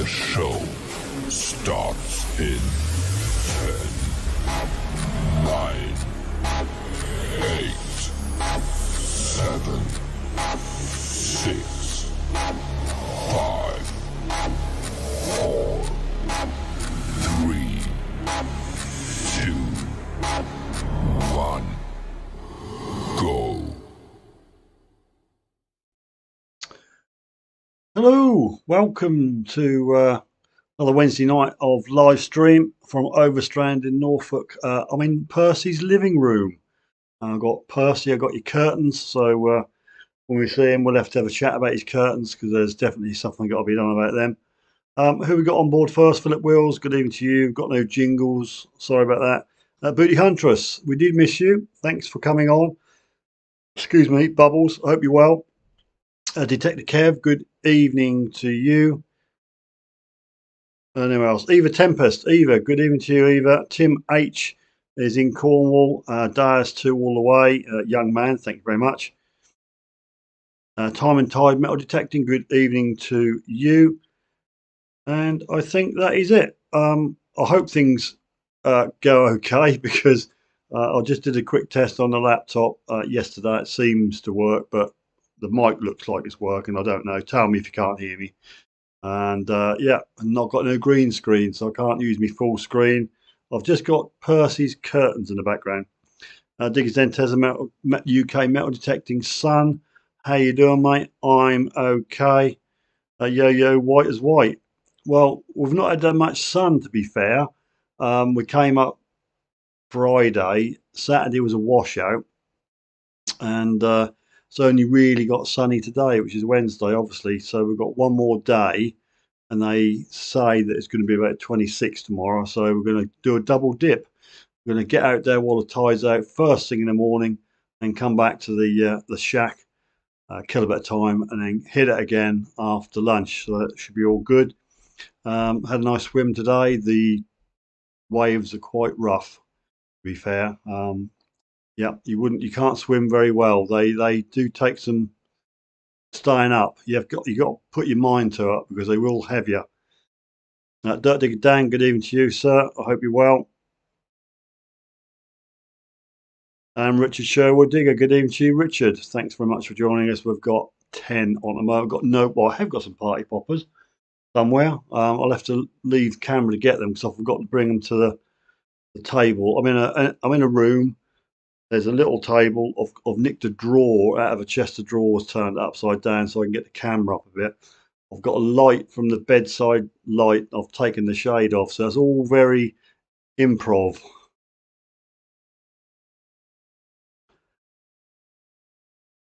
show starts in 10, 9, 8, 7, 6, 5, 4, 3, 2, 1, go. Hello, welcome to another Wednesday night of live stream from Overstrand in Norfolk. I'm in Percy's living room. I've got Percy, I've got your curtains, so when we see him we'll have to have a chat about his curtains because there's definitely something got to be done about them. Who we got on board first? Philip Wills, good evening to you. Got no jingles, sorry about that. Booty Huntress, we did miss you. Thanks for coming on. Excuse me, Bubbles, I hope you're well. Detector Kev, good evening to you. Anyone else? Eva Tempest. Eva, good evening to you, Eva. Tim H is in Cornwall. Dias 2 all the way. Young man, thank you very much. Time and Tide Metal Detecting, good evening to you. And I think that is it. I hope things go okay because I just did a quick test on the laptop yesterday. It seems to work, but the mic looks like it's working. I don't know. Tell me if you can't hear me. And yeah, and I've got no green screen, so I can't use my full screen. I've just got Percy's curtains in the background. Diggy Zentez, UK Metal Detecting Sun. How you doing, mate? I'm okay. Yo, white as white. Well, we've not had that much sun, to be fair. We came up Friday. Saturday was a washout. And it's only really got sunny today, which is Wednesday, obviously. So we've got one more day. And they say that it's going to be about 26 tomorrow. So we're going to do a double dip. We're going to get out there while the tide's out first thing in the morning and come back to the shack, kill a bit of time, and then hit it again after lunch. So that should be all good. Had a nice swim today. The waves are quite rough, to be fair. Yeah, you can't swim very well. They do take some staying up. You got to put your mind to it because they will have you. Dirt Digger Dan, good evening to you, sir. I hope you're well. And Richard Sherwood Digger, good evening to you, Richard. Thanks very much for joining us. We've got 10 on the moment. I have got some party poppers somewhere. I'll have to leave camera to get them because I forgot to bring them to the table. I'm in a room. There's a little table. I've nicked a drawer out of a chest of drawers, turned upside down so I can get the camera up a bit. I've got a light from the bedside light. I've taken the shade off, so it's all very improv.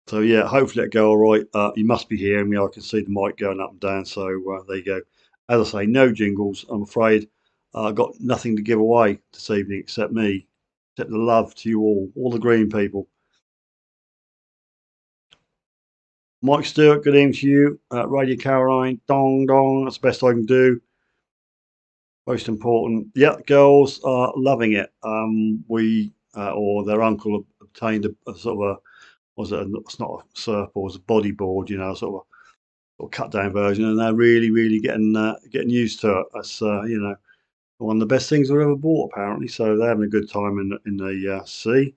So yeah, hopefully it'll go all right. You must be hearing me. I can see the mic going up and down. So there you go. As I say, no jingles. I'm afraid I've got nothing to give away this evening except me, except the love to you all the green people. Mike Stewart, good evening to you. Radio Caroline, dong dong. That's the best I can do. Most important. Yeah, girls are loving it. We or their uncle obtained a sort of it's not a surfboard, it's a bodyboard, sort of cut down version, and they're really getting used to it. That's one of the best things we've ever bought apparently. So they're having a good time in the sea.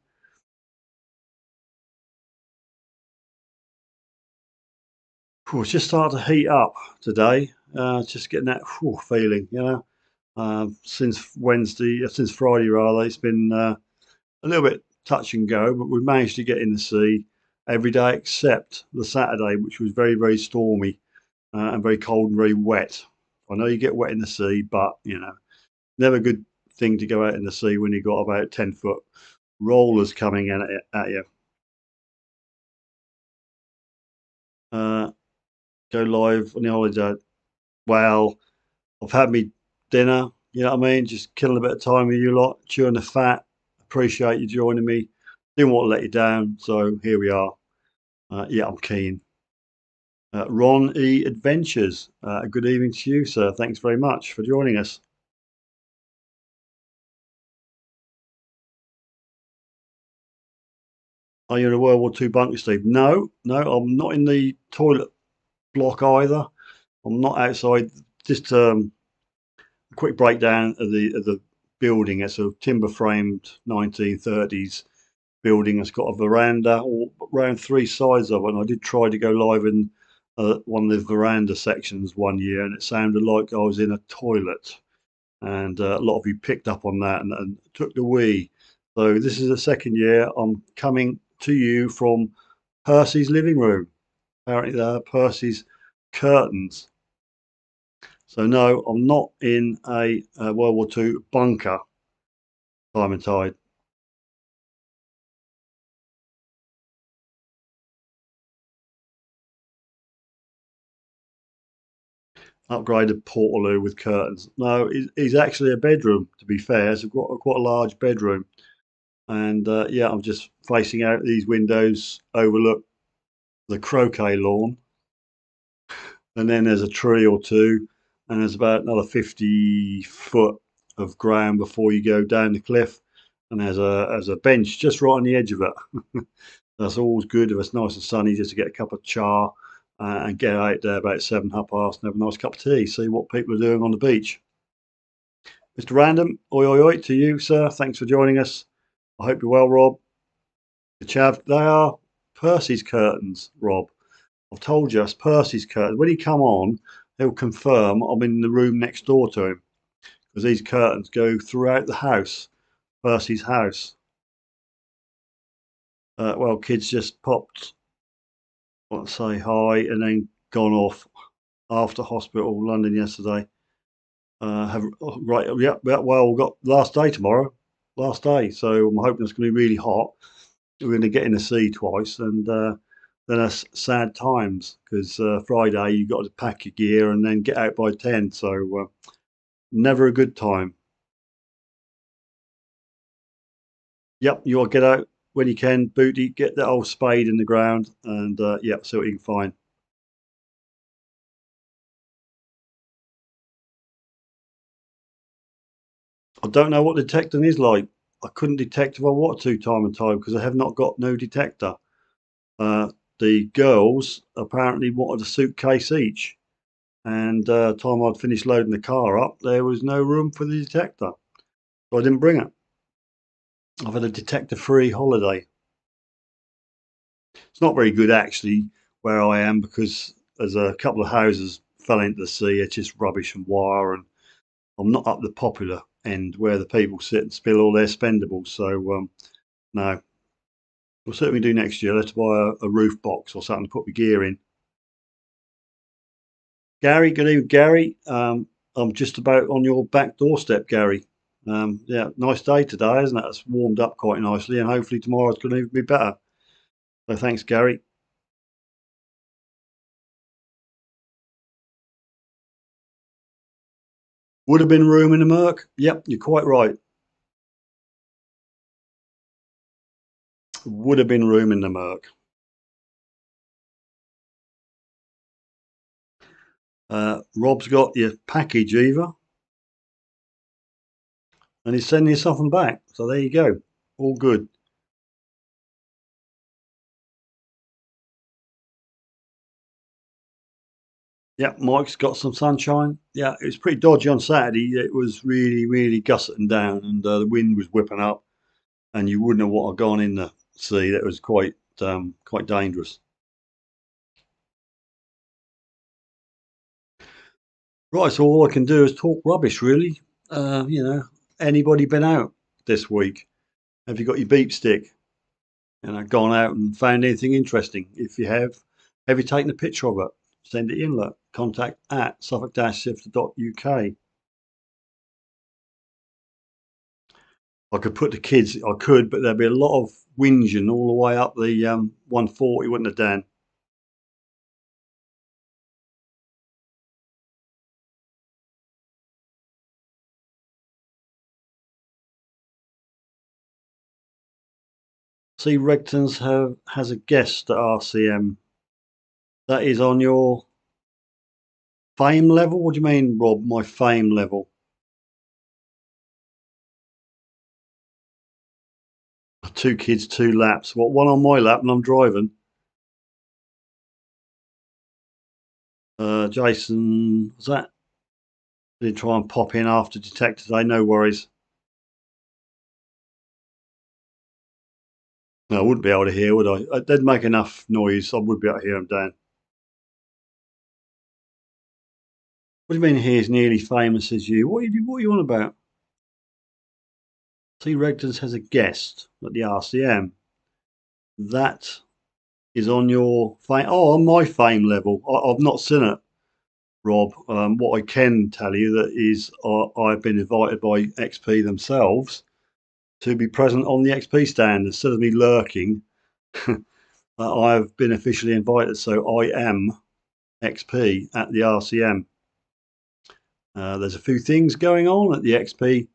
It's just started to heat up today. Just getting that feeling, since Friday rather. It's been a little bit touch and go, but we've managed to get in the sea every day except the Saturday, which was very stormy and very cold and very wet. I know you get wet in the sea, but never a good thing to go out in the sea when you've got about 10-foot rollers coming in at you. Go live on the holiday. Well, I've had me dinner, you know what I mean? Just killing a bit of time with you lot, chewing the fat. Appreciate you joining me. Didn't want to let you down, so here we are. Yeah, I'm keen. Ron E. Adventures. Good evening to you, sir. Thanks very much for joining us. Are you in a World War II bunker, Steve? No, I'm not in the toilet block either. I'm not outside just a quick breakdown of the building. It's a timber framed 1930s building. It's got a veranda all around three sides of it. And I did try to go live in one of the veranda sections one year, and it sounded like I was in a toilet. And a lot of you picked up on that and took the wee. So this is the second year I'm coming to you from Percy's living room. Apparently there are Percy's curtains. So no, I'm not in a World War II bunker, time and tide. Upgraded portaloo with curtains. No, it's actually a bedroom, to be fair. It's quite a large bedroom. And yeah, I'm just facing out these windows, overlook the croquet lawn. And then there's a tree or two, and there's about another 50 foot of ground before you go down the cliff. And there's a bench just right on the edge of it. That's always good if it's nice and sunny, just to get a cup of cha and get out there about 7, half past, and have a nice cup of tea, see what people are doing on the beach. Mr. Random, oi oi oi to you, sir. Thanks for joining us. I hope you're well, Rob. The chav, they are Percy's curtains, Rob. I've told you, it's Percy's curtains. When he come on, he'll confirm I'm in the room next door to him, because these curtains go throughout the house, Percy's house. Well, kids just popped, want to say hi, and then gone off after hospital, London yesterday. Right, yeah, well, we've got last day tomorrow, last day, so I'm hoping it's going to be really hot. We're going to get in the sea twice, and then that's sad times, because Friday you've got to pack your gear and then get out by 10, so never a good time. Yep, you'll get out when you can, Booty, get that old spade in the ground, and yep, see what you can find. I don't know what the detecting is like. I couldn't detect if I wanted to time and time, because I have not got no detector. The girls apparently wanted a suitcase each, and time I'd finished loading the car up, there was no room for the detector, so I didn't bring it. I've had a detector-free holiday. It's not very good actually where I am, because there's a couple of houses fell into the sea. It's just rubbish and wire, and I'm not up the popular end where the people sit and spill all their spendables. So no, we'll certainly do next year. Let's buy a roof box or something to put my gear in. Gary, good evening, Gary. I'm just about on your back doorstep, Gary. Yeah, nice day today, isn't it? It's warmed up quite nicely, and hopefully tomorrow's going to even be better. So thanks, Gary. Would have been room in the Merc. Yep, you're quite right. Would have been room in the Merc. Rob's got your package, Eva, and he's sending you something back. So there you go. All good. Yeah, Mike's got some sunshine. Yeah, it was pretty dodgy on Saturday. It was really, really gusseting down, and the wind was whipping up, and you wouldn't have what had gone in the sea. That was quite dangerous. Right, so all I can do is talk rubbish, really. Anybody been out this week? Have you got your beep stick? Gone out and found anything interesting? If you have you taken a picture of it? Send it in. Look, contact at suffolk-sifter.uk. I could put the kids. I could, but there'd be a lot of whinging all the way up the 140, wouldn't it, Dan? See, Regton's has a guest at RCM. That is on your fame level. What do you mean, Rob? My fame level? Two kids, two laps. What, one on my lap and I'm driving? Jason, was that did try and pop in after Detector today, no worries. No, I wouldn't be able to hear, would I? They'd make enough noise, I would be able to hear them, Dan. What do you mean he is nearly famous as you? What are you on about? T. Regdens has a guest at the RCM. That is on your fame. Oh, on my fame level. I've not seen it, Rob. What I can tell you that is I've been invited by XP themselves to be present on the XP stand instead of me lurking. I've been officially invited, so I am XP at the RCM. There's a few things going on at the XP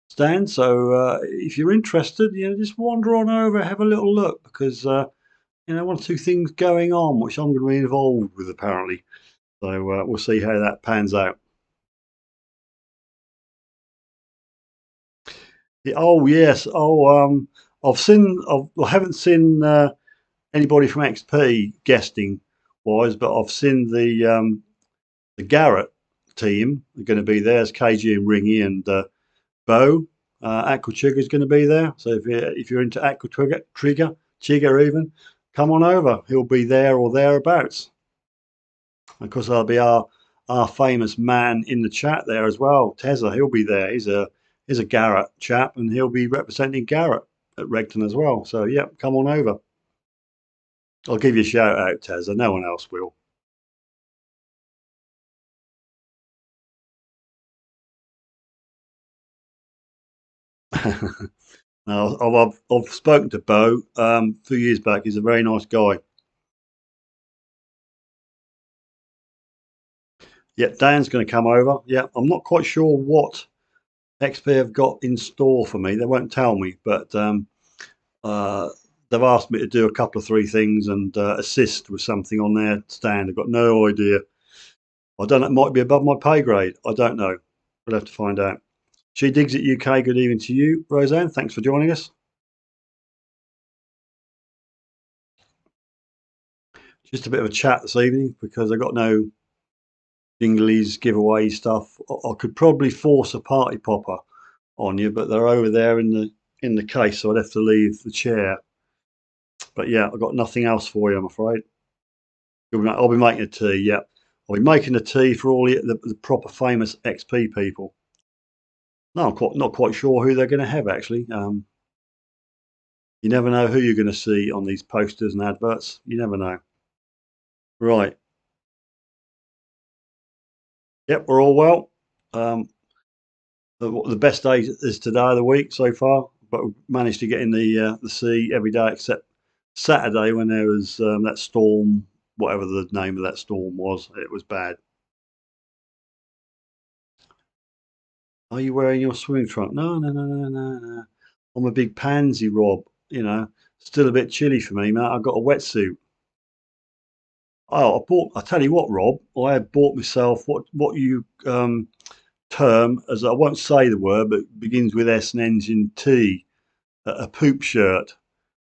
stand, so if you're interested, just wander on over, have a little look, because one or two things going on which I'm going to be involved with apparently. So we'll see how that pans out. Yeah, oh yes, I haven't seen anybody from XP guesting wise, but I've seen the Garrett team are going to be there. As KG and Ringy and Bo. Aqua Trigger is going to be there. So if you're into Aqua Trigger even, come on over. He'll be there or thereabouts. Of course, there'll be our famous man in the chat there as well. Tezza, he'll be there. He's a Garrett chap, and he'll be representing Garrett at Regton as well. So yeah, come on over. I'll give you a shout out, Tezza. No one else will. Now, I've spoken to Bo a few years back. He's a very nice guy. Yeah, Dan's going to come over. Yeah, I'm not quite sure what XP have got in store for me. They won't tell me, but uh, they've asked me to do a couple of three things and assist with something on their stand. I've got no idea. I don't know. It might be above my pay grade. I don't know. We'll have to find out. She digs at UK. Good evening to you, Roseanne. Thanks for joining us. Just a bit of a chat this evening because I got no jinglies, giveaway stuff. I could probably force a party popper on you, but they're over there in the case, so I'd have to leave the chair. But yeah, I've got nothing else for you, I'm afraid. I'll be making a tea. Yeah, I'll be making a tea for all the proper famous XP people. No, I'm not quite sure who they're going to have actually. You never know who you're going to see on these posters and adverts. You never know. Right. Yep, we're all well. Um, the best day is today of the week so far, but we managed to get in the sea every day except Saturday when there was that storm, whatever the name of that storm was. It was bad. Are you wearing your swimming trunk? No, no, no, no, no, no. I'm a big pansy, Rob. Still a bit chilly for me, mate. I've got a wetsuit. Oh, I tell you what, Rob, I had bought myself what you term as, I won't say the word, but it begins with S and ends in T, a poop shirt.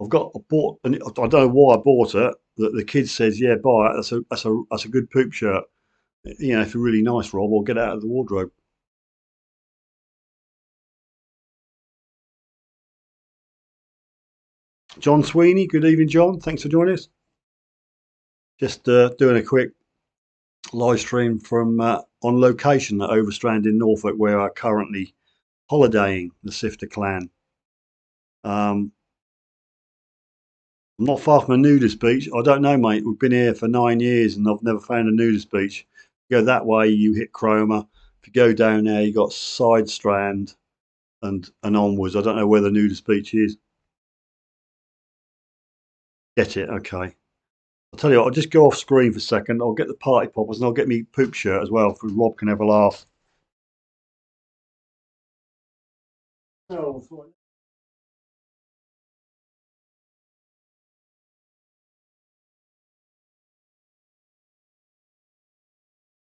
I bought, and I don't know why I bought it. The kid says, "Yeah, buy it. That's a good poop shirt. If you're really nice, Rob, or get it out of the wardrobe." John Sweeney, good evening, John. Thanks for joining us. Just doing a quick live stream from on location at Overstrand in Norfolk, where I'm currently holidaying the Sifter clan. I'm not far from a nudist beach. I don't know, mate. We've been here for 9 years and I've never found a nudist beach. You go that way, you hit Cromer. If you go down there, you got Side Strand and onwards. I don't know where the nudist beach is. Get it? Okay. I'll tell you what, I'll just go off screen for a second. I'll get the party poppers and I'll get me poop shirt as well, so Rob can have a laugh. Oh,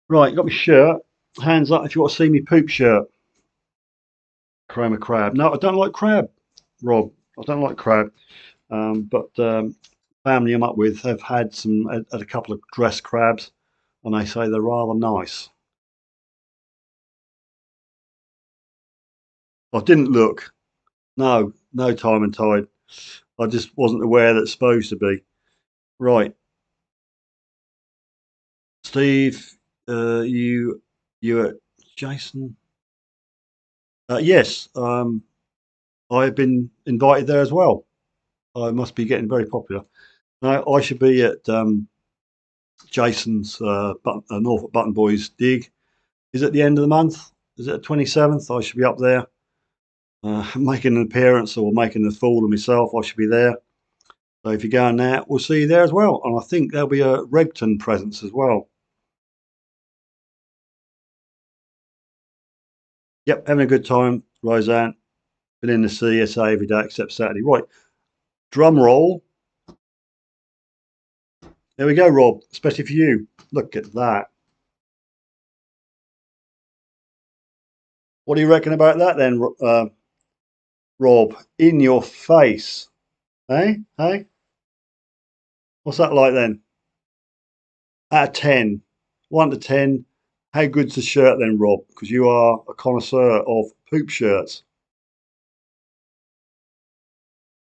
right, got my shirt. Hands up if you want to see me poop shirt. Chroma crab. No, I don't like crab, Rob. I don't like crab. But family I'm up with have had a couple of dressed crabs, and they say they're rather nice. I didn't look. No, no time and tide. I just wasn't aware that it's supposed to be. Right, Steve, you at Jason? Yes, I've been invited there as well. I must be getting very popular. No, I should be at Jason's Norfolk Button Boys dig. Is it the end of the month? Is it the 27th? I should be up there making an appearance or making a fool of myself. I should be there. So if you're going there, we'll see you there as well. And I think there'll be a Regton presence as well. Yep, having a good time, Roseanne. Been in the CSA every day except Saturday. Right, drum roll. There we go, Rob, especially for you. Look at that. What do you reckon about that then, Rob? In your face. Hey? Hey? What's that like then? Out of 10. 1 to 10. How good's the shirt then, Rob? Because you are a connoisseur of poop shirts.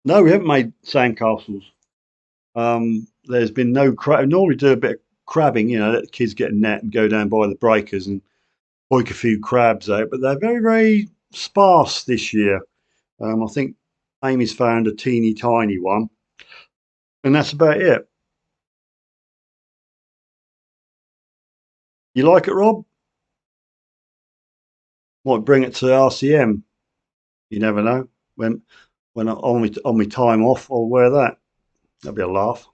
No, we haven't made sandcastles. There's been no crab. Normally do a bit of crabbing, let the kids get a net and go down by the breakers and poke a few crabs out, but they're very, very sparse this year. I think Amy's found a teeny tiny one, and that's about it. You like it, Rob? Might bring it to RCM. You never know. When on my time off, I'll wear that. That'll be a laugh.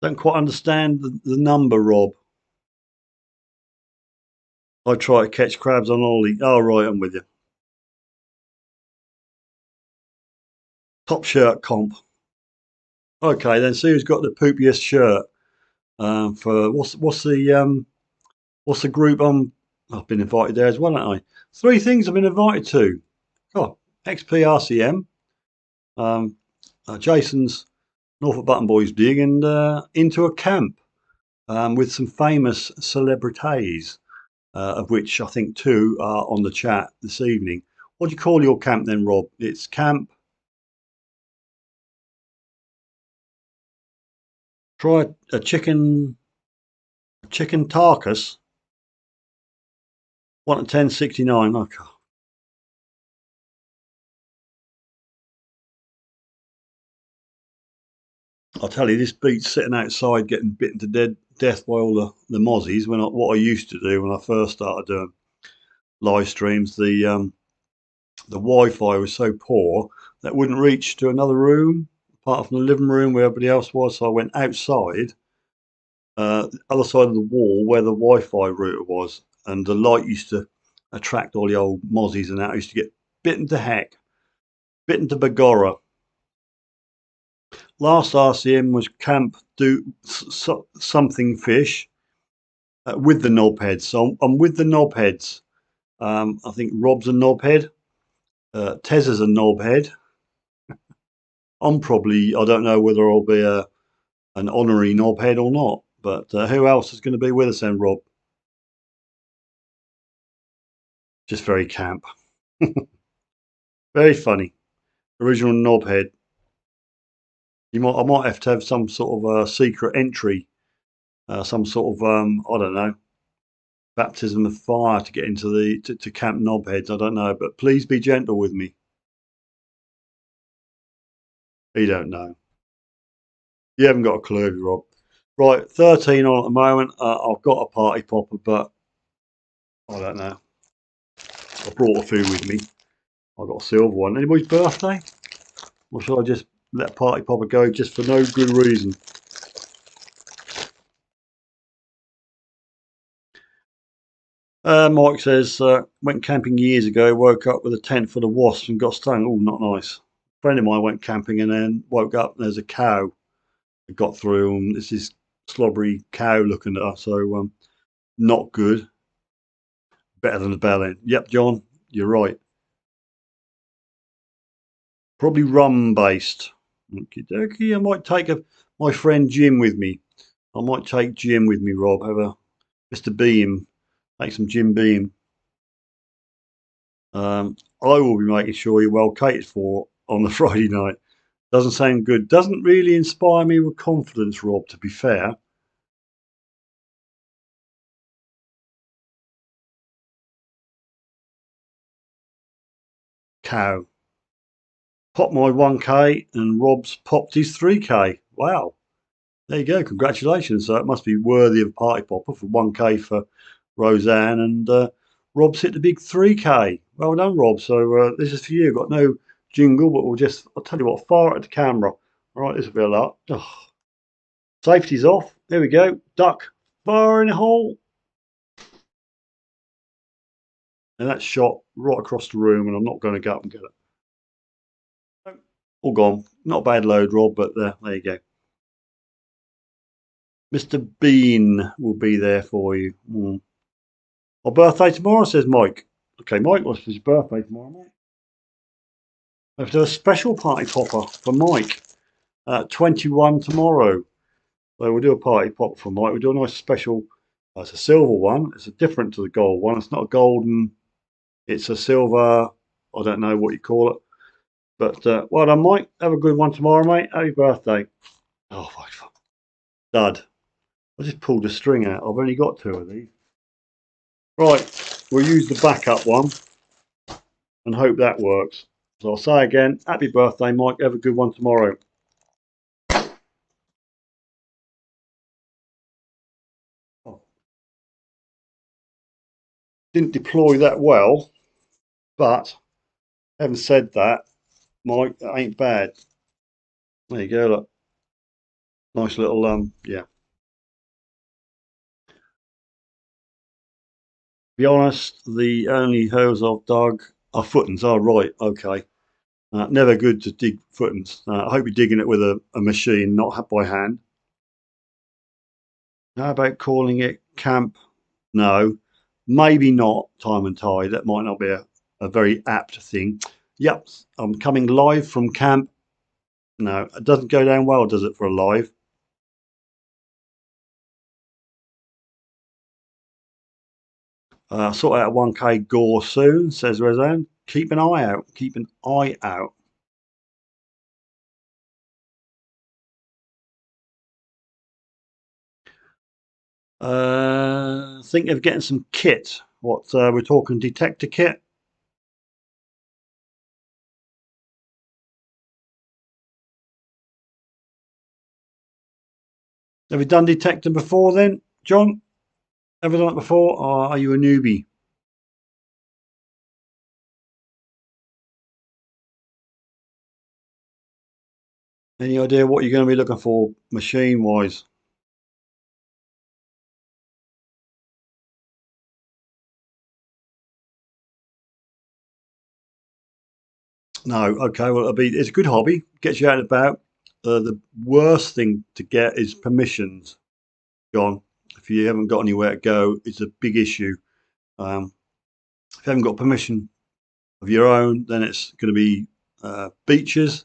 Don't quite understand the number, Rob. I try to catch crabs on Ollie. Oh, right, I'm with you. Top shirt comp. Okay, then see who's got the poopiest shirt. For what's the group I've been invited there as well, haven't I? 3 things I've been invited to. Oh, XPRCM, um, Jason's Norfolk Button Boys dig, and into a camp with some famous celebrities, of which I think 2 are on the chat this evening. What do you call your camp then, Rob? It's camp. Try a chicken tarkus. 1 to 1069. Okay. I'll tell you, this beats sitting outside getting bitten to death by all the mozzies. What I used to do when I first started doing live streams, the Wi-Fi was so poor that it wouldn't reach to another room apart from the living room where everybody else was. So I went outside, the other side of the wall where the Wi-Fi router was, and the light used to attract all the old mozzies, and that I used to get bitten to heck, bitten to Bagora. Last RCM was Camp Do Something Fish with the knobheads. So I'm with the knobheads. I think Rob's a knobhead. Tez is a knobhead. I don't know whether I'll be an honorary knobhead or not. But who else is going to be with us then, Rob? Just very camp. Very funny. Original knobhead. I might have to have some sort of secret entry, some sort of I don't know, baptism of fire to get into to Camp Knobheads. I don't know, but please be gentle with me. You don't know. You haven't got a clue, Rob. Right, 13 on at the moment. I've got a party popper, but I don't know. I brought a few with me. I've got a silver one. Anybody's birthday? Or should I just let party popper go just for no good reason? Mike says, went camping years ago, woke up with a tent full of wasps and got stung. Oh, not nice. A friend of mine went camping and then woke up and there's a cow that got through, and it's this slobbery cow looking at us, so not good. Better than the bell end. Yep, John, you're right. Probably rum based. Okie dokie. I might take my friend Jim with me. I might take Jim with me, Rob. Have a Mr. Beam. Take some Jim Beam. I will be making sure you're well catered for on the Friday night. Doesn't sound good. Doesn't really inspire me with confidence, Rob, to be fair. Cow. Popped my 1K and Rob's popped his 3K. Wow. There you go. Congratulations. So it must be worthy of a party popper for 1K for Roseanne, and Rob's hit the big 3K. Well done, Rob. So this is for you. Got no jingle, but I'll tell you what, fire at the camera. All right, this will be a lot. Oh, safety's off. There we go. Duck. Fire in the hole. And that's shot right across the room, and I'm not going to go up and get it. All gone. Not a bad load, Rob, but there you go. Mr. Bean will be there for you. My birthday tomorrow, says Mike. Okay, Mike, what's his birthday tomorrow, mate? I have to do a special party popper for Mike at 21 tomorrow. So we'll do a party pop for Mike. We'll do a nice special. It's a silver one. It's different to the gold one. It's not a golden. It's a silver. I don't know what you call it. But well done, Mike. Have a good one tomorrow, mate. Happy birthday. Oh, my God. Dud. I just pulled a string out. I've only got 2 of these. Right. We'll use the backup one and hope that works. So I'll say again, happy birthday, Mike. Have a good one tomorrow. Oh. Didn't deploy that well, but having said that, Mike, that ain't bad. There you go, look. Nice little, yeah. To be honest, the only holes I've dug are footings. Oh, right, okay. Never good to dig footings. I hope you're digging it with a machine, not by hand. How about calling it camp? No, maybe not time and tide. That might not be a very apt thing. Yep, I'm coming live from camp. No, it doesn't go down well, does it, for a live? Sort out 1K gore soon, says Roseanne. Keep an eye out. Keep an eye out. Think of getting some kit. What we're talking detector kit. Have you done detector before then, John? Ever done it before, or are you a newbie? Any idea what you're going to be looking for machine-wise? No. Okay. Well, it's a good hobby. Gets you out and about. The worst thing to get is permissions, John. If you haven't got anywhere to go, it's a big issue. If you haven't got permission of your own, then it's going to be beaches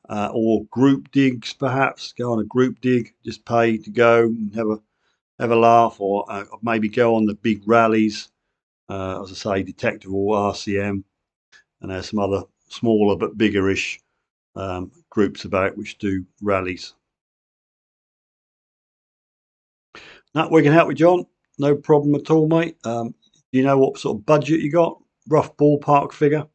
or group digs, perhaps. Go on a group dig, just pay to go and have a laugh, or maybe go on the big rallies. As I say, Detector or RCM, and there's some other smaller but biggerish groups about which do rallies. No, we can help you, John. No problem at all, mate. Do you know what sort of budget you got? Rough ballpark figure?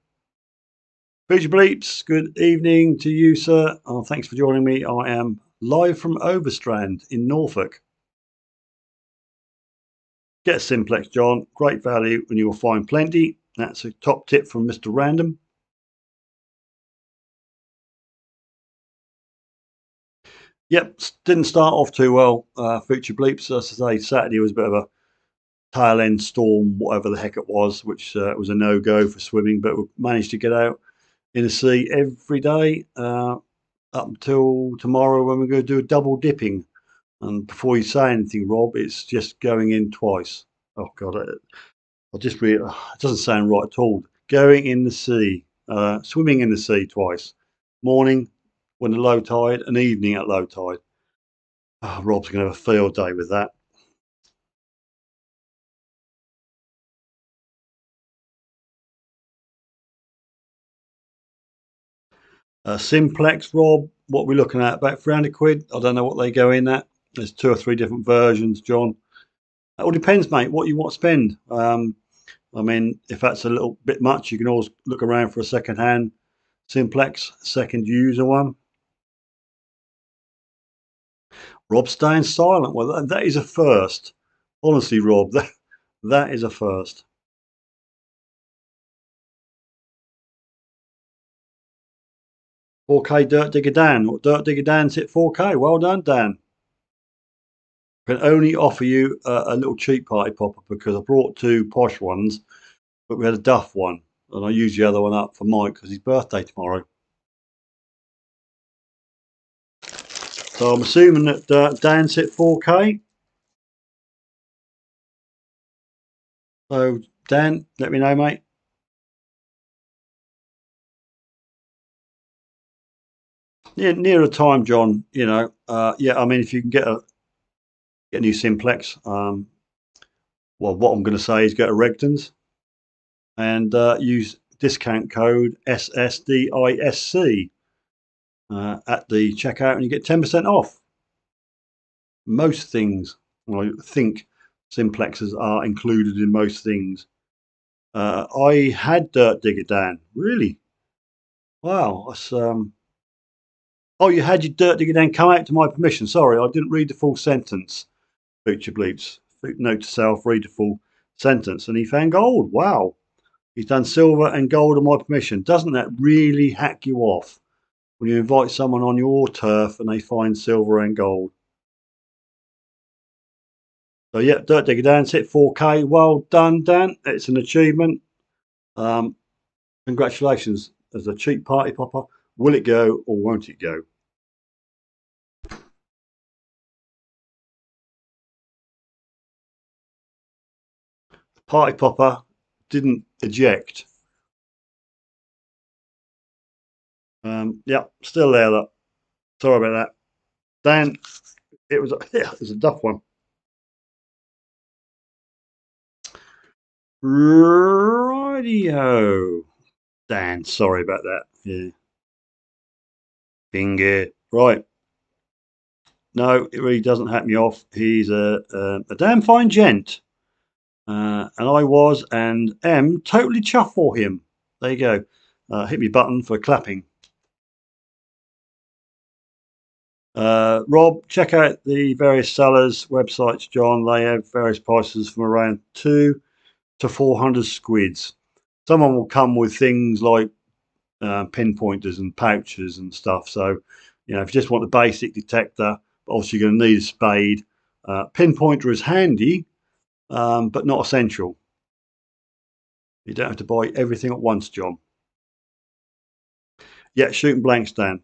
Future Bleeps, good evening to you, sir. Oh, thanks for joining me. I am live from Overstrand in Norfolk. Get a simplex, John. Great value, and you will find plenty. That's a top tip from Mr. Random. Yep, didn't start off too well. Future Bleeps, as I say, Saturday was a bit of a tail end storm, whatever the heck it was, which was a no go for swimming, but we managed to get out in the sea every day up until tomorrow when we're going to do a double dipping. And before you say anything, Rob, it's just going in twice. Oh God, I just really, it doesn't sound right at all. Going in the sea, swimming in the sea twice, morning when the low tide and evening at low tide. Oh, Rob's going to have a field day with that. Simplex, Rob, what we're looking at, about 300 quid. I don't know what they go in at. There's 2 or 3 different versions, John. It all depends, mate, what you want to spend. I mean, if that's a little bit much, you can always look around for a second-hand Simplex, second user one. Rob staying silent. Well, that is a first. Honestly, Rob, that is a first. $4K Dirt Digger Dan. Dirt Digger Dan's hit 4K. Well done, Dan. I can only offer you a little cheap party popper because I brought 2 posh ones, but we had a duff one, and I used the other one up for Mike because his birthday tomorrow. So I'm assuming that Dan's hit 4K. So Dan, let me know, mate. Yeah, nearer time, John. You know, yeah. I mean, if you can get a new Simplex, well, what I'm going to say is get a Regton's and use discount code SSDISC at the checkout, and you get 10% off. Most things, well, I think Simplexes are included in most things. I had Dirt Digger Dan. Really? Wow. That's Oh, you had your Dirt Digger Dan come out to my permission. Sorry, I didn't read the full sentence. Future bleeps. Note to self: read the full sentence. And he found gold. Wow. He's done silver and gold on my permission. Doesn't that really hack you off when you invite someone on your turf and they find silver and gold? So yeah, Dirt Digger Dan's hit 4K. Well done, Dan. It's an achievement. Congratulations. As a cheap party popper, will it go or won't it go? The party popper didn't eject. Yeah, still there. Look. Sorry about that, Dan. It was yeah, it was a duff one. Radio. Dan, sorry about that. Yeah. Finger. Right. No, it really doesn't hack me off. He's a damn fine gent. And I was and am totally chuffed for him. There you go. Hit me button for clapping. Rob, check out the various sellers' websites, John. They have various prices from around 2 to 400 squids. Someone will come with things like pinpointers and pouches and stuff. So, you know, if you just want the basic detector, obviously you're going to need a spade. Pinpointer is handy, but not essential. You don't have to buy everything at once, John. Yeah, shooting blanks, Dan.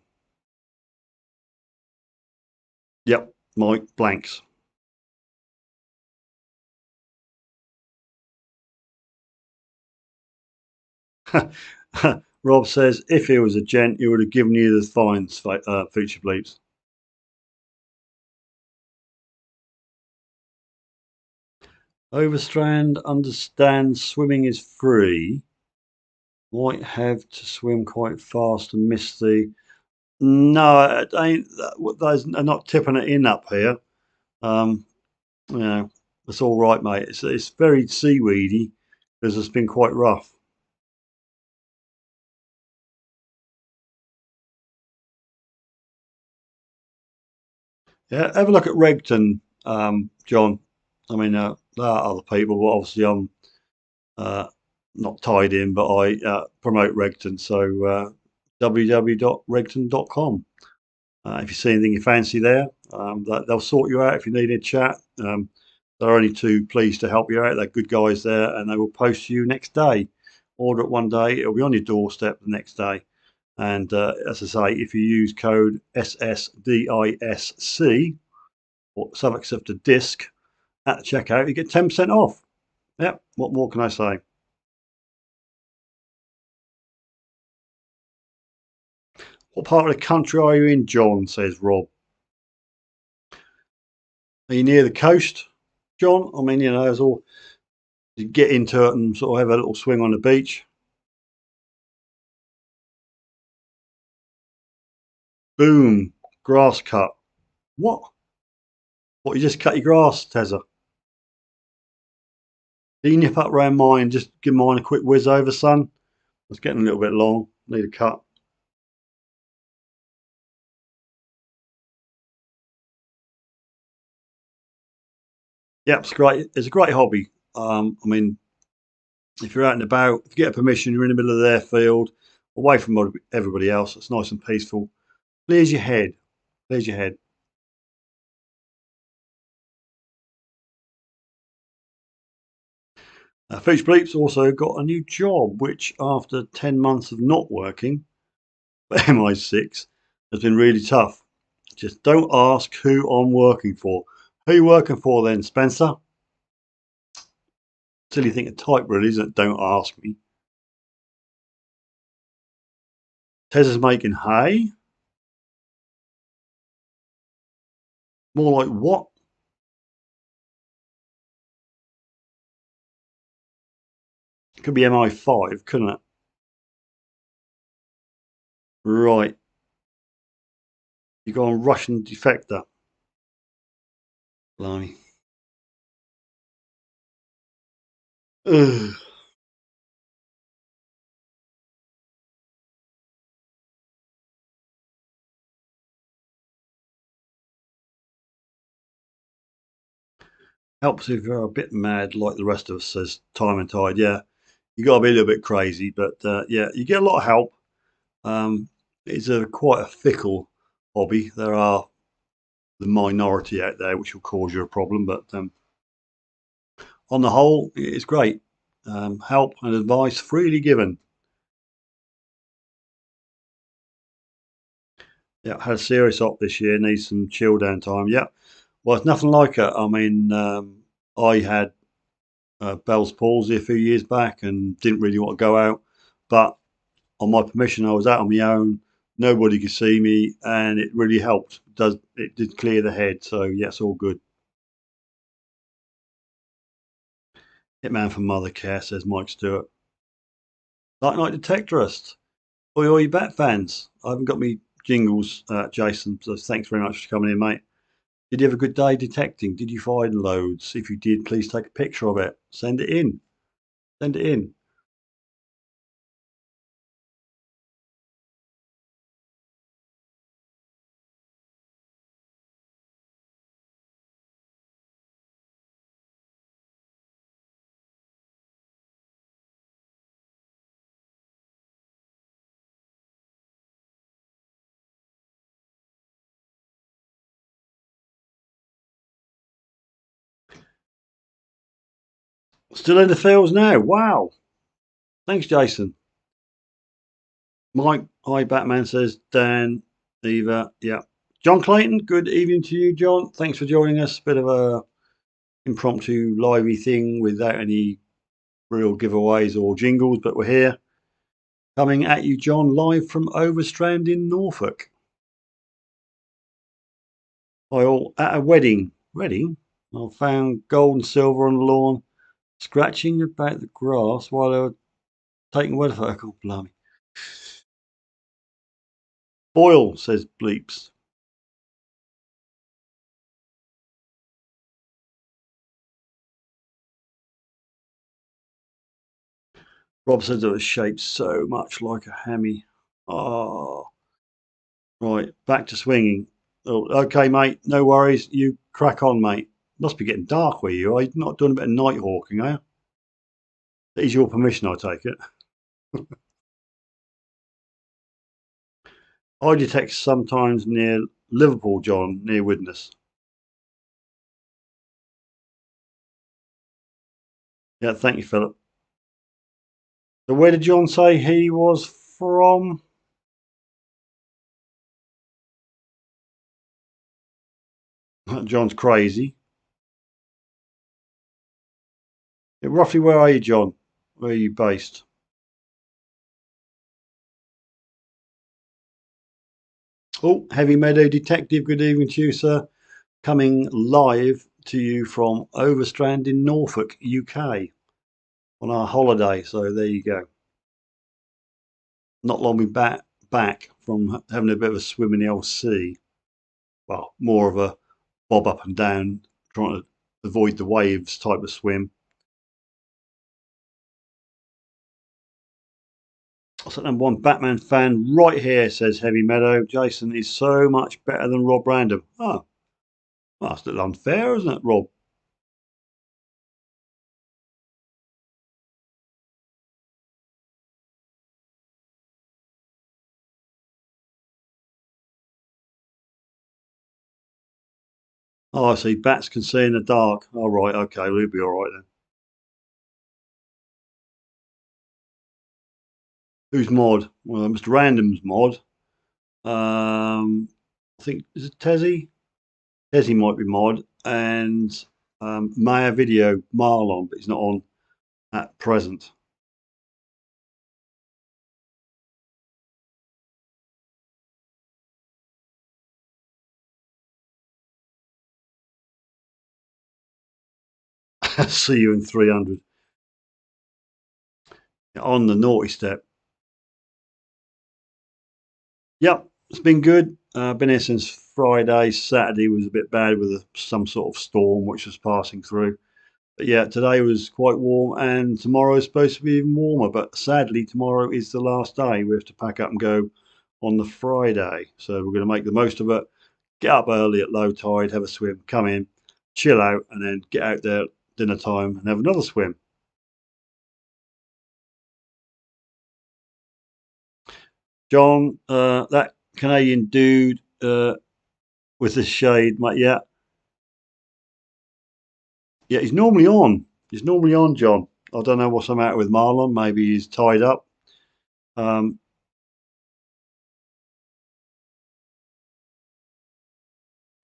Yep, Mike, blanks. Rob says, if he was a gent, he would have given you the fines, feature bleeps. Overstrand understands swimming is free. Might have to swim quite fast and miss the. No, it ain't. Those are not tipping it in up here. You know, it's all right, mate. It's very seaweedy because it's been quite rough. Yeah, have a look at Regton, John. I mean, there are other people, but obviously I'm uh, not tied in, but I promote Regton. So www.regton.com. If you see anything you fancy there, they'll sort you out if you need a chat. They're only too pleased to help you out. They're good guys there, and they will post you next day. Order it one day, it'll be on your doorstep the next day. And as I say, if you use code SSDISC or Suffolk Sifter disc at the checkout, you get 10% off. Yeah, what more can I say? What part of the country are you in, John? Says Rob. Are you near the coast, John? I mean, you know, it's all you get into it and sort of have a little swing on the beach. Boom, grass cut. What? What, you just cut your grass, Tezza? Can you nip up round mine, just give mine a quick whiz over, son? It's getting a little bit long. Need a cut. Yep, it's great. It's a great hobby. I mean, if you're out and about, if you get permission, you're in the middle of their field, away from everybody else. It's nice and peaceful. Clears your head. Clears your head. Fuchs Bleep's also got a new job, which after 10 months of not working for MI6 has been really tough. Just don't ask who I'm working for. Who are you working for then, Spencer? Silly thing to type, really, isn't it? Don't ask me. Tez is making hay. More like what? Could be MI5, couldn't it? Right. You go on Russian defector. Blimey. Ugh. Helps if you're a bit mad like the rest of us, says Time and Tide. Yeah, you got to be a little bit crazy, but yeah, you get a lot of help. Um, it's quite a fickle hobby. There are the minority out there which will cause you a problem, but on the whole, it's great. Help and advice freely given. Yeah, had a serious op this year. Needs some chill down time. Yeah, well, it's nothing like it. I mean, I had Bell's palsy a few years back and didn't really want to go out, but on my permission, I was out on my own. Nobody could see me, and it really helped. It did clear the head? So yes, all good. Hitman for Mother Care, says Mike Stewart. Night Night Detectorist. Oi, oi, Bat fans. I haven't got me jingles, Jason, so thanks very much for coming in, mate. Did you have a good day detecting? Did you find loads? If you did, please take a picture of it. Send it in. Send it in. Still in the fields now. Wow. Thanks, Jason. Mike, hi, Batman, says Dan, Eva. Yeah. John Clayton, good evening to you, John. Thanks for joining us. Bit of a impromptu livey thing without any real giveaways or jingles, but we're here. Coming at you, John, live from Overstrand in Norfolk. I all at a wedding. Wedding? I found gold and silver on the lawn, scratching about the grass while they were taking weather photos. Oh, blimey. Boyle, says Bleeps. Rob says it was shaped so much like a hammy. Oh, right. Back to swinging. Oh, okay, mate. No worries. You crack on, mate. Must be getting dark where you are. You're not doing a bit of night hawking, are you? That is your permission, I take it. I detect sometimes near Liverpool, John, near Widnes. Yeah, thank you, Philip. So where did John say he was from? John's crazy. Yeah, roughly where are you, John? Where are you based? Oh, Heavy Meadow Detective, good evening to you, sir. Coming live to you from Overstrand in Norfolk, UK, on our holiday. So there you go. Not long back from having a bit of a swim in the old sea. Well, more of a bob up and down, trying to avoid the waves type of swim. So number one Batman fan right here, says Heavy Meadow. Jason is so much better than Rob Random. Oh, well, that's a little unfair, isn't it, Rob? Oh, I see. Bats can see in the dark. All right, okay, we'll be all right then. Who's mod? Well, Mr. Random's mod. I think is it Tezzy? Tezzy might be mod, and Maya Video Marlon, but he's not on at present. See you in 300 on the naughty step. Yep, it's been good. Been here since Friday. Saturday was a bit bad with some sort of storm which was passing through. But yeah, today was quite warm, and tomorrow is supposed to be even warmer. But sadly, tomorrow is the last day. We have to pack up and go on the Friday. So we're going to make the most of it. Get up early at low tide, have a swim, come in, chill out, and then get out there at dinner time and have another swim. John, that Canadian dude with the shade, mate, yeah. Yeah, he's normally on. He's normally on, John. I don't know what's the matter with Marlon. Maybe he's tied up. Um,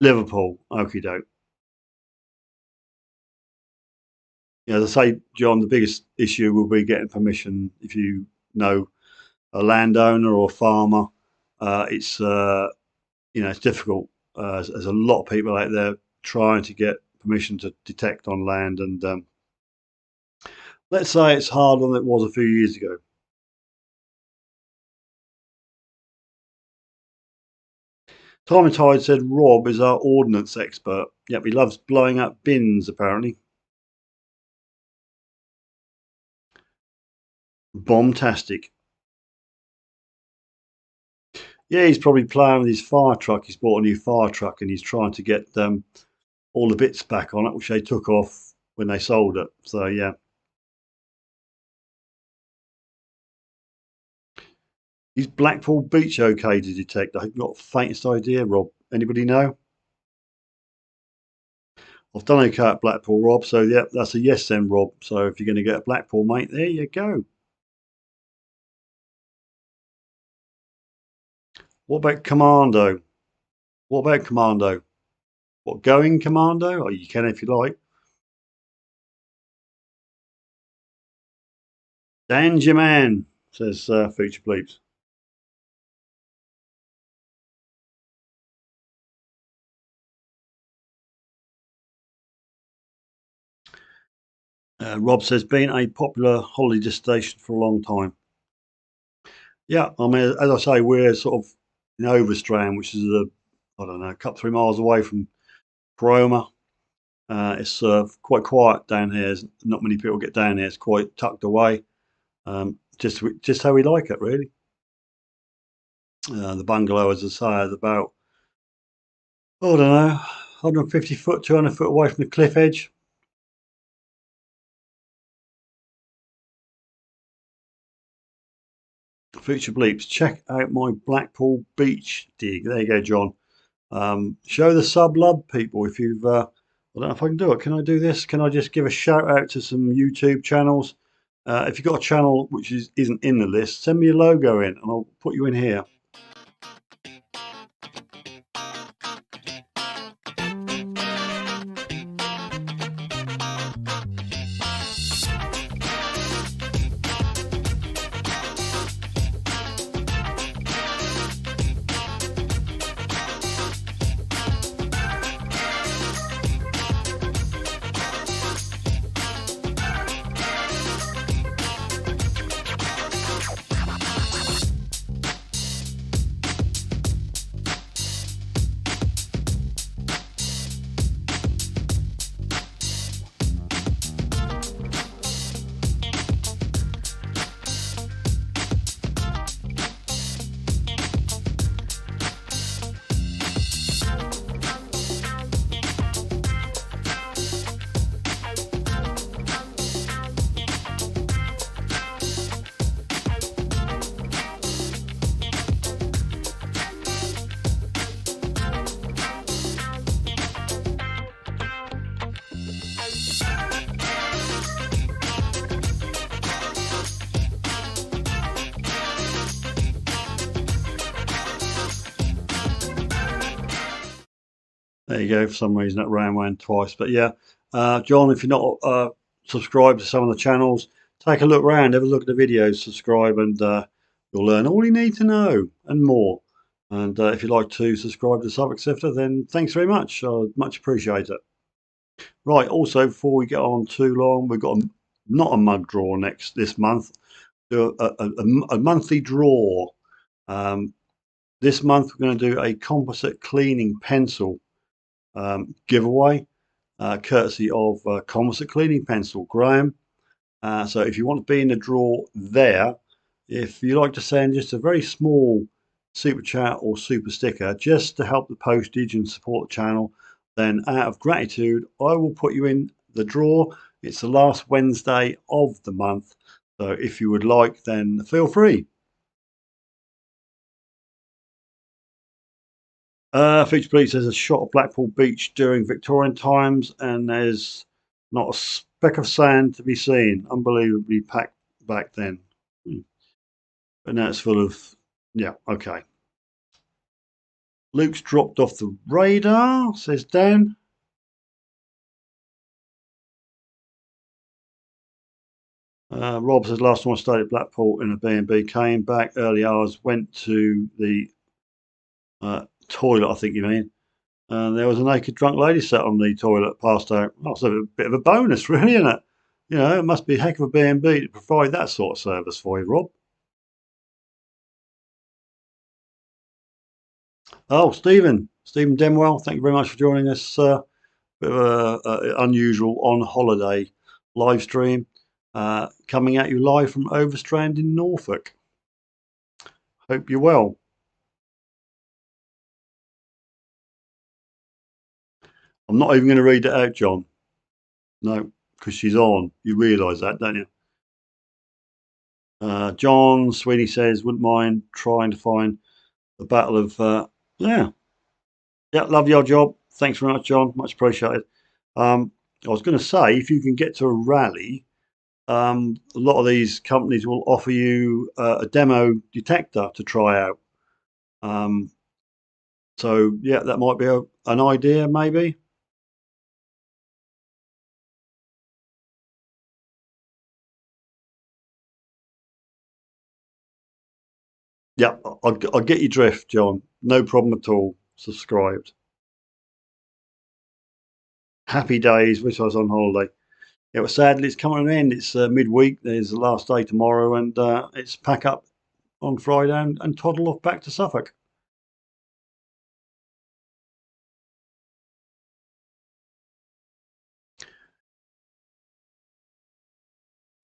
Liverpool, okie doke. Yeah, as I say, John, the biggest issue will be getting permission. If you know a landowner or a farmer, it's it's difficult. There's a lot of people out there trying to get permission to detect on land, and let's say it's harder than it was a few years ago. Time and Tide said Rob is our ordnance expert. Yep, he loves blowing up bins, apparently. Bombtastic. Yeah, he's probably playing with his fire truck. He's bought a new fire truck and he's trying to get all the bits back on it, which they took off when they sold it. So, yeah. Is Blackpool Beach okay to detect? I've got the faintest idea, Rob. Anybody know? I've done okay at Blackpool, Rob. So, yeah, that's a yes then, Rob. So, if you're going to get a Blackpool, mate, there you go. What about Commando? What about Commando? What, going Commando? Oh, you can if you like. Danger Man, says Future Bleeps. Rob says, been a popular holiday destination for a long time. Yeah, I mean, as I say, we're sort of in Overstrand, which is I don't know, a couple 3 miles away from Cromer. It's quite quiet down here. There's not many people get down here. It's quite tucked away. Just how we like it, really. The bungalow, as I say, is about, I don't know, 150 foot, 200 foot away from the cliff edge. Future Bleeps, check out my Blackpool Beach dig. There you go, John. Show the sub love, people. If you've, I don't know if I can do it. Can I do this? Can I just give a shout out to some YouTube channels? If you've got a channel which isn't in the list, send me a logo in and I'll put you in here. There you go. For some reason, that ran twice. But yeah, John, if you're not subscribed to some of the channels, take a look around, have a look at the videos, subscribe, and you'll learn all you need to know and more. And if you'd like to subscribe to Suffolk Sifter, then thanks very much. I'd much appreciate it. Right. Also, before we get on too long, we've got not a mug draw this month. Do a monthly draw. This month we're going to do a composite cleaning pencil giveaway, courtesy of composite cleaning pencil, Graham. So if you want to be in the draw there, if you like to send just a very small super chat or super sticker just to help the postage and support the channel, then out of gratitude, I will put you in the draw. It's the last Wednesday of the month. So if you would like, then feel free. Feature Police says a shot of Blackpool Beach during Victorian times, and there's not a speck of sand to be seen. Unbelievably packed back then. But now it's full of, yeah, okay. Luke's dropped off the radar, says Dan. Rob says last time I stayed at Blackpool in a B&B, came back early hours, went to the toilet, I think you mean. And there was a naked drunk lady sat on the toilet, passed out. That's a bit of a bonus, really, isn't it? You know, it must be a heck of a B&B to provide that sort of service for you, Rob. Oh, Stephen Demwell, thank you very much for joining us. Bit of a unusual on holiday live stream, coming at you live from Overstrand in Norfolk. Hope you're well. I'm not even going to read it out, John. No, because she's on. You realise that, don't you? John Sweeney says, wouldn't mind trying to find the Battle of... yeah, love your job. Thanks very much, John. Much appreciated. I was going to say, if you can get to a rally, a lot of these companies will offer you a demo detector to try out. So yeah, that might be an idea, maybe. Yeah, I'll get your drift, John. No problem at all. Subscribed. Happy days. Wish I was on holiday. Yeah, well, sadly, it's coming to an end. It's midweek. There's the last day tomorrow, and it's pack up on Friday and toddle off back to Suffolk.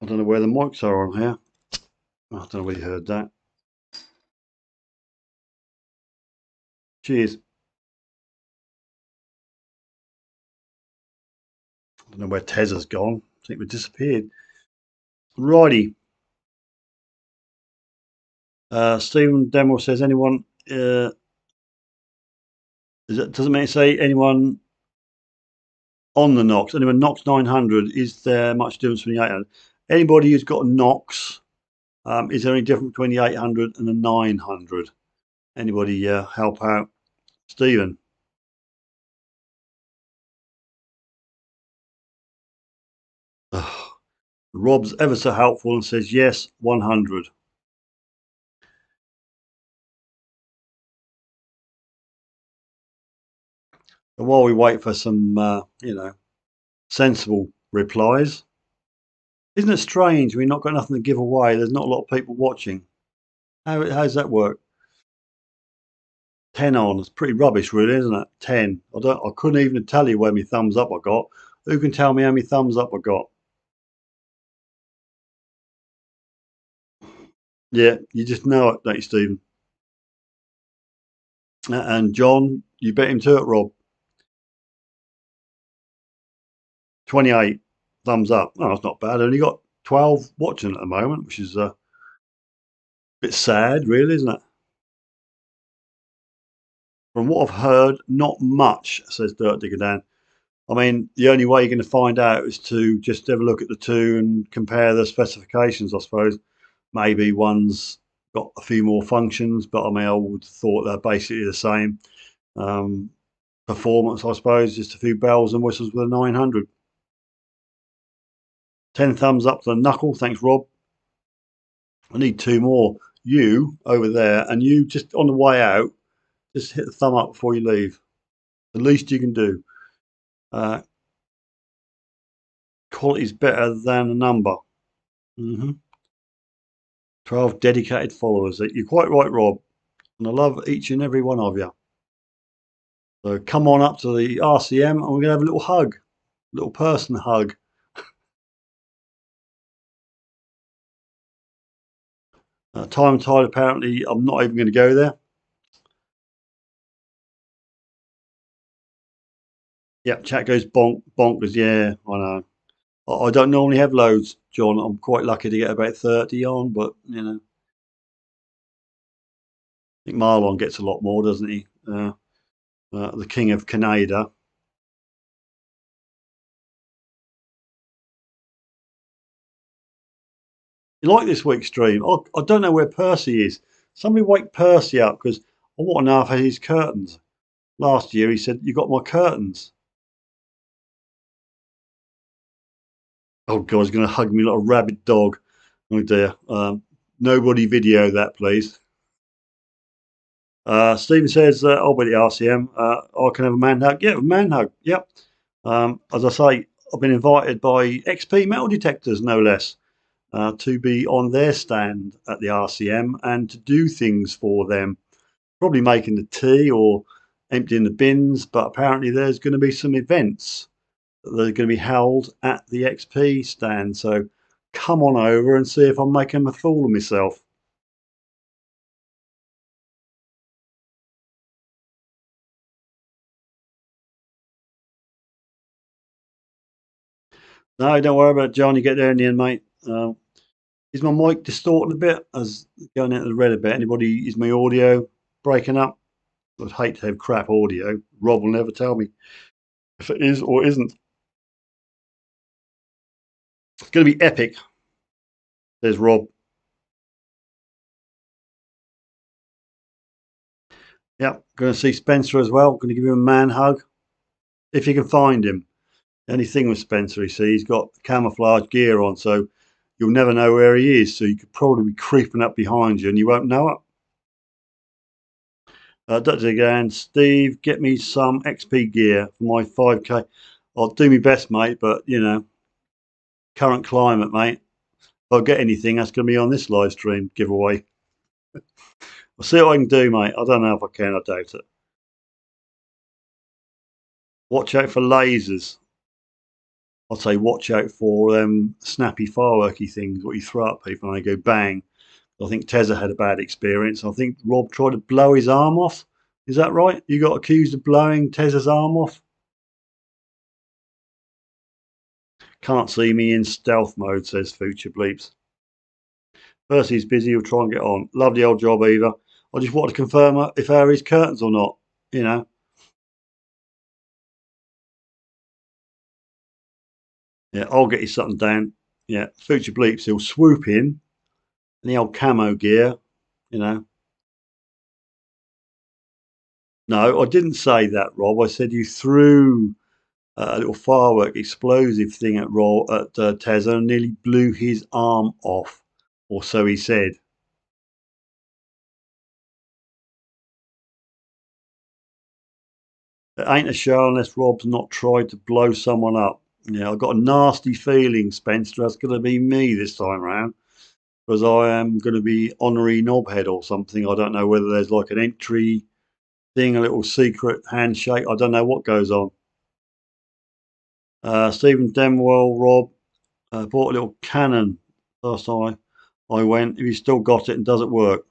I don't know where the mics are on here. I don't know whether you heard that. Cheers. I don't know where Tez has gone. I think we disappeared. Righty. Stephen Demwell says, anyone... doesn't mean say anyone on the Knox. Anyone Knox 900, is there much difference between the 800? Anybody who's got a Knox, is there any difference between the 800 and the 900? Anybody help out? Stephen. Rob's ever so helpful and says yes, 100. And while we wait for some, sensible replies, isn't it strange we've not got nothing to give away? There's not a lot of people watching. How's that work? 10 on. It's pretty rubbish, really, isn't it? 10. I couldn't even tell you where my thumbs up I got. Who can tell me how many thumbs up I got? Yeah, you just know it, don't you, Stephen? And John, you bet him to it, Rob. 28 thumbs up. Oh, that's not bad. Only got 12 watching at the moment, which is a bit sad, really, isn't it? From what I've heard, not much, says Dirt Digger Dan. I mean, the only way you're going to find out is to just have a look at the two and compare the specifications, I suppose. Maybe one's got a few more functions, but I mean, I would have thought they're basically the same. performance, I suppose. Just a few bells and whistles with a 900. 10 thumbs up to the knuckle. Thanks, Rob. I need 2 more. You over there, and you just on the way out, just hit the thumb up before you leave. The least you can do. Quality's better than a number. 12 dedicated followers. You're quite right, Rob. And I love each and every one of you. So come on up to the RCM and we're going to have a little hug. Little person hug. Time and tide, apparently, I'm not even going to go there. Yep, chat goes bonkers. Yeah, I know. I don't normally have loads, John. I'm quite lucky to get about 30 on, but, you know. I think Marlon gets a lot more, doesn't he? The King of Canada. You like this week's stream? I don't know where Percy is. Somebody wake Percy up because I want to know if he had his curtains. Last year he said, "You got my curtains." Oh God, he's going to hug me like a rabid dog. Oh dear. Nobody video that, please. Stephen says, "I'll be the RCM. I can have a man hug." Yeah, a man hug. Yep. As I say, I've been invited by XP Metal Detectors, no less, to be on their stand at the RCM and to do things for them. Probably making the tea or emptying the bins, but apparently there's going to be some events that are going to be held at the XP stand. So come on over and see if I'm making a fool of myself. No, don't worry about it, John. You get there in the end, mate. Is my mic distorted a bit? As going into the red a bit. Anybody? Is my audio breaking up? I'd hate to have crap audio. Rob will never tell me if it is or isn't. It's going to be epic. There's Rob. Yep, going to see Spencer as well. Going to give him a man hug if you can find him. The only thing with Spencer, you see, he's got camouflage gear on, so you'll never know where he is. So you could probably be creeping up behind you and you won't know it. Dr. again, Steve, get me some XP gear for my 5K. I'll do my best, mate, but you know, current climate, mate. If I get anything, that's going to be on this live stream giveaway. I'll see what I can do, mate. I don't know if I can, I doubt it. Watch out for lasers. I'd say watch out for snappy fireworky things, what you throw at people and they go bang. I think Tezza had a bad experience. I think Rob tried to blow his arm off. Is that right? You got accused of blowing Tezza's arm off? Can't see me in stealth mode, says Future Bleeps. Percy's busy, he'll try and get on. Lovely old job, Eva. I just wanted to confirm if there is curtains or not, you know. Yeah, I'll get you something down. Yeah, Future Bleeps, he'll swoop in the old camo gear, you know. No, I didn't say that, Rob. I said you threw a little firework explosive thing at Tezza and nearly blew his arm off, or so he said. It ain't a show unless Rob's not tried to blow someone up. Yeah, I've got a nasty feeling, Spencer, that's going to be me this time round. Because I am going to be honorary knobhead or something. I don't know whether there's like an entry thing, a little secret handshake. I don't know what goes on. Stephen Demwell, Rob, bought a little cannon last time I went. If you still got it and does it work?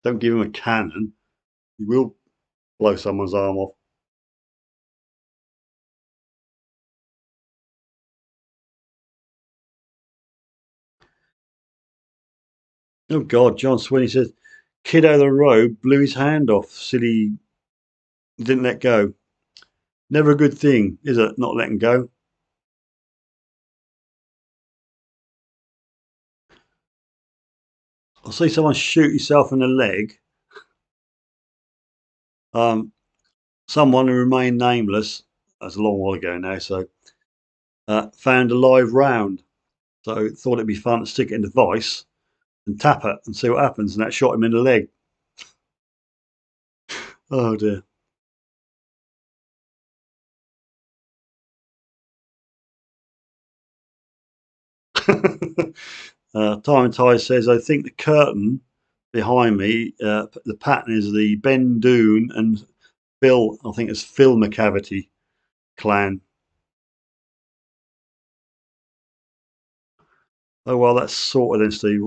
Don't give him a cannon. You will blow someone's arm off. Oh God, John Swinney says, kid out of the road blew his hand off. Silly, didn't let go. Never a good thing, is it? Not letting go. I see someone shoot yourself in the leg. Um, Someone who remained nameless, that's a long while ago now, so found a live round. So thought it'd be fun to stick it in the vice and tap it and see what happens, and that shot him in the leg. Oh dear. Time and Tide says, I think the curtain behind me, the pattern is the Ben Doon and Phil, I think it's Phil McCavity clan. Oh well, that's sorted then, Steve.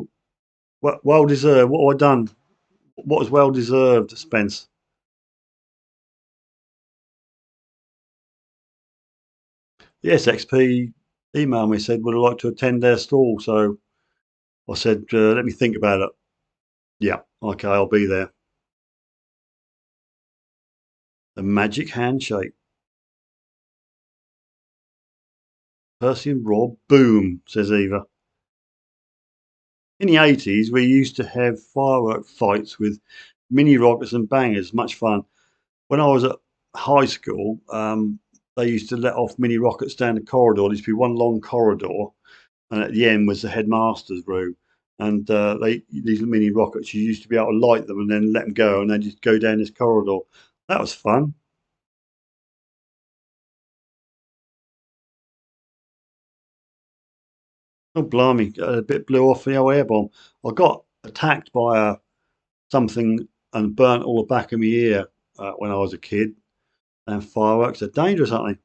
Well deserved. What have I done? What was well deserved, Spence? Yes, XP emailed me, said, would I like to attend their stall? So I said, let me think about it. Yeah, okay, I'll be there. The magic handshake. Percy and Rob, boom, says Eva. In the 80s, we used to have firework fights with mini rockets and bangers, much fun. When I was at high school, they used to let off mini rockets down the corridor. There used to be one long corridor, and at the end was the headmaster's room. And these mini rockets, you used to be able to light them and then let them go, and then just go down this corridor. That was fun. Oh, blimey, a bit blew off the old air bomb. I got attacked by something and burnt all the back of my ear when I was a kid. And fireworks are dangerous, aren't they?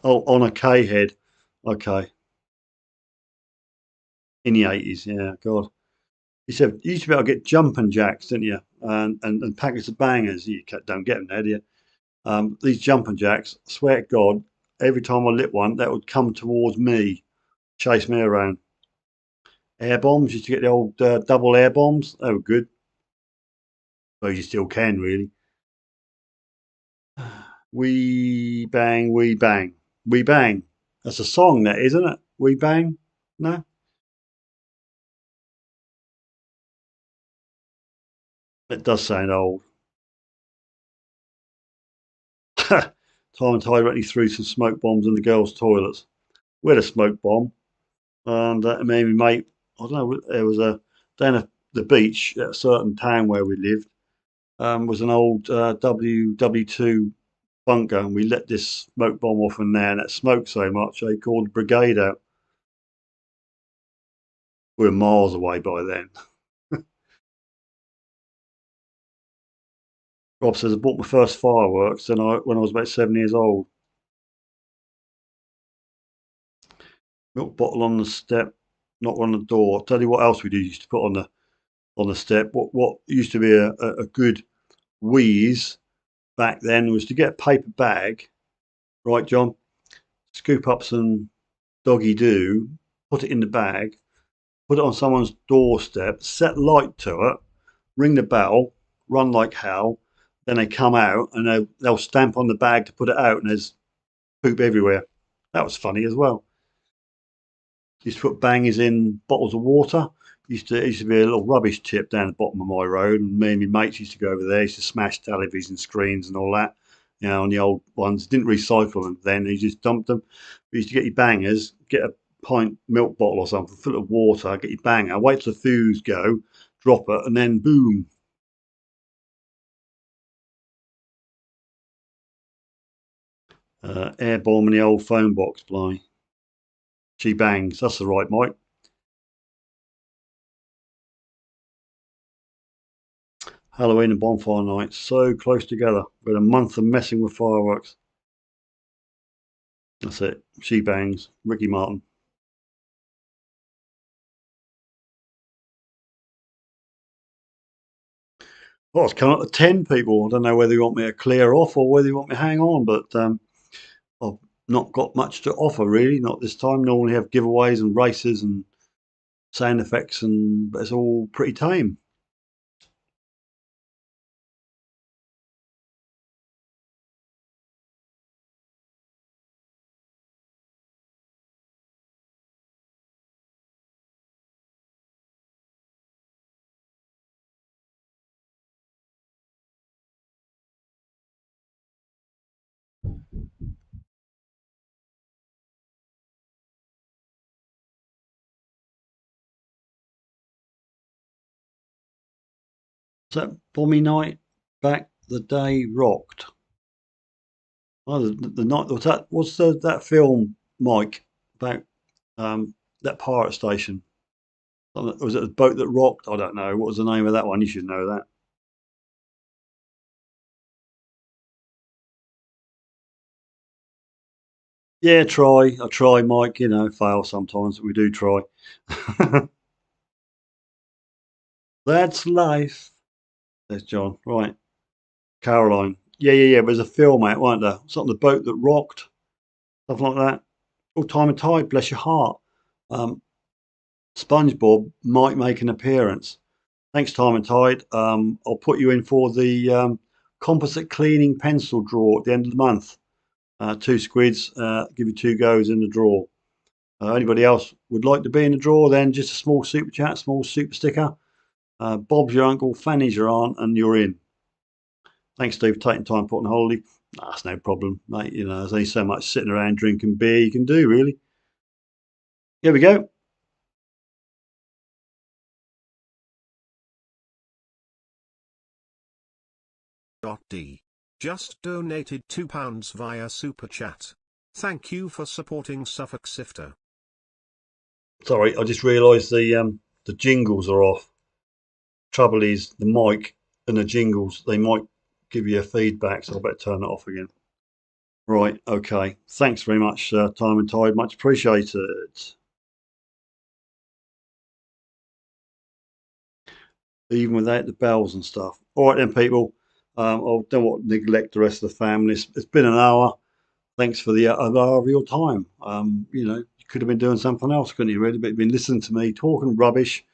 Oh, on a K head. Okay. In the 80s, yeah, God. You said you used to be able to get jumping jacks, didn't you? And packets of bangers. You don't get them now, do you? These jumping jacks, I swear to God, every time I lit one, that would come towards me, chase me around. Air bombs, used to get the old double air bombs. They were good. Well, you still can, really. We bang, we bang, we bang. That's a song, that isn't it? We bang. No, it does sound old. Time and Tide went threw some smoke bombs in the girls' toilets. We had a smoke bomb, and it made me mate. I don't know. There was a down at the beach at a certain town where we lived. Was an old WW2 bunker, and we let this smoke bomb off in there, and it smoked so much they called the brigade out. We were miles away by then. Rob says I bought my first fireworks when I was about 7 years old. Milk bottle on the step, knock on the door. Tell you what else we used to put on the step. What used to be a good wheeze back then was to get a paper bag, right, John? Scoop up some doggy do, put it in the bag, put it on someone's doorstep, set light to it, ring the bell, run like hell. Then they come out and they'll stamp on the bag to put it out, and there's poop everywhere. That was funny as well. Used to put bangers in bottles of water. Used to be a little rubbish tip down the bottom of my road, and me and my mates used to go over there. Used to smash television screens and all that, on the old ones. Didn't recycle them then. You just dumped them. We used to get your bangers, get a pint milk bottle or something full of water, get your banger, wait till the fuse go, drop it, and then boom. Air bomb in the old phone box, blimey. She bangs. That's the right, Mike. Halloween and bonfire nights so close together. We had a month of messing with fireworks. That's it. She bangs. Ricky Martin. Well, it's come up to 10 people. I don't know whether you want me to clear off or whether you want me to hang on, but I've not got much to offer really. Not this time. Normally have giveaways and races and sound effects, but it's all pretty tame. that Bommy Night Back the Day Rocked? Oh, the night what's that film, Mike, about that pirate station? Was it a boat that rocked? I don't know. What was the name of that one? You should know that. Yeah, try. I try, Mike. You know, fail sometimes, but we do try. That's life. There's John. Right. Caroline. Yeah. There's a film out, weren't there? Something, the boat that rocked, stuff like that. Oh, Time and Tide, bless your heart. Um, SpongeBob might make an appearance. Thanks, Time and Tide. I'll put you in for the composite cleaning pencil draw at the end of the month. Two squids, give you two goes in the draw. Anybody else would like to be in the draw, then just a small super chat, small super sticker. Bob's your uncle, Fanny's your aunt, and you're in. Thanks, Steve, for taking time putting holiday. That's no problem, mate. You know, there's only so much sitting around drinking beer you can do, really. Here we go. D. Just donated £2 via Super Chat. Thank you for supporting Suffolk Sifter. Sorry, I just realised the jingles are off. Trouble is, the mic and the jingles, they might give you a feedback, so I better turn it off again. Right, okay. Thanks very much, Time and Tide. Much appreciated. Even without the bells and stuff. All right then, people. I don't want to neglect the rest of the family. It's been an hour. Thanks for the hour of your time. You know, you could have been doing something else, couldn't you, really? But you've been listening to me talking rubbish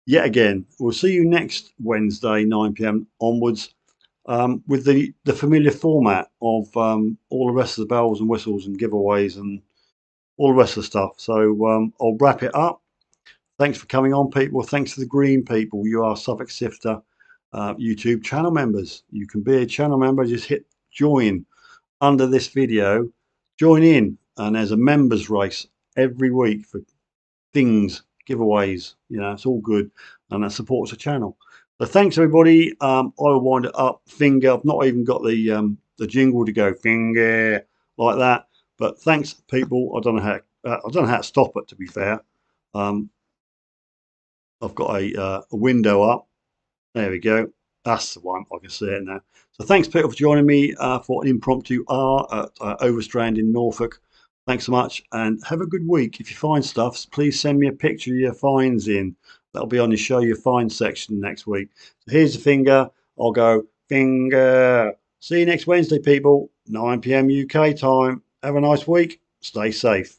yet again. We'll see you next Wednesday, 9 p.m. onwards, with the familiar format of all the rest of the bells and whistles and giveaways and all the rest of the stuff. So I'll wrap it up. Thanks for coming on, people. Thanks to the green people. You are Suffolk Sifter YouTube channel members. You can be a channel member. Just hit join under this video. Join in, and there's a members race every week for things, giveaways. You know, it's all good, and that supports the channel. So thanks, everybody. I will wind it up. Finger. I've not even got the jingle to go finger like that. But thanks, people. I don't know how to stop it. To be fair. I've got a window up. There we go. That's the one. I can see it now. So thanks, Peter, for joining me for an impromptu R at Overstrand in Norfolk. Thanks so much, and have a good week. If you find stuff, please send me a picture of your finds in. That'll be on the show your find section next week. So here's the finger. I'll go finger. See you next Wednesday, people. 9 p.m. UK time. Have a nice week. Stay safe.